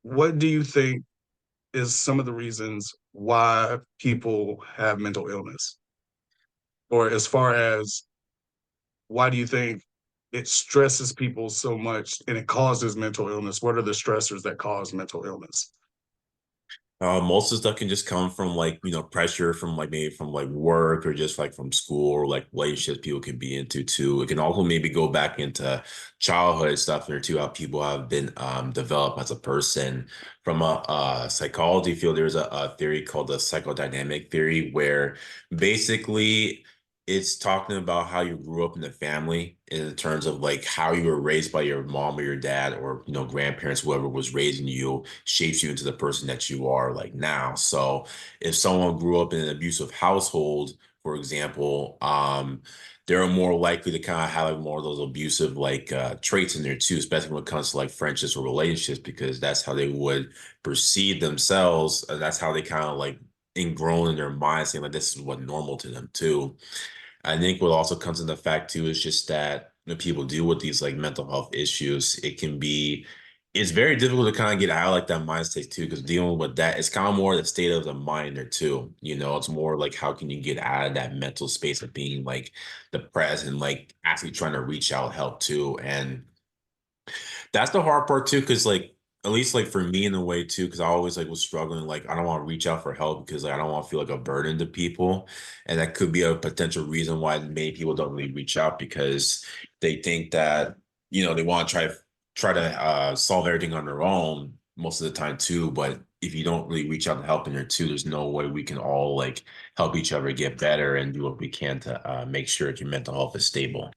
what do you think is some of the reasons why people have mental illness? Or as far as why do you think it stresses people so much and it causes mental illness? What are the stressors that cause mental illness? Most of the stuff can just come from like, pressure from like maybe from like work or just like from school or like relationships people can be into too. It can also maybe go back into childhood stuff there too, how people have been developed as a person. From a psychology field, there's a theory called the psychodynamic theory, where basically it's talking about how you grew up in the family in terms of like how you were raised by your mom or your dad or grandparents, whoever was raising you shapes you into the person that you are like now. So if someone grew up in an abusive household, for example, they're more likely to kind of have like more of those abusive like traits in there too, especially when it comes to like friendships or relationships, because that's how they would perceive themselves. And that's how they kind of like ingrown in their mind, saying like this is what normal to them too. I think what also comes into fact too is just that when people deal with these like mental health issues, it's very difficult to kind of get out of like that mind state too, because dealing with that, it's kind of more the state of the mind there too. It's more like how can you get out of that mental space of being like depressed and like actually trying to reach out help too. And that's the hard part too, because like at least like for me in a way too, because I always like was struggling. Like I don't want to reach out for help because like I don't want to feel like a burden to people, and that could be a potential reason why many people don't really reach out because they think that they want to try to solve everything on their own most of the time too. But if you don't really reach out to help in there too, there's no way we can all like help each other get better and do what we can to make sure that your mental health is stable.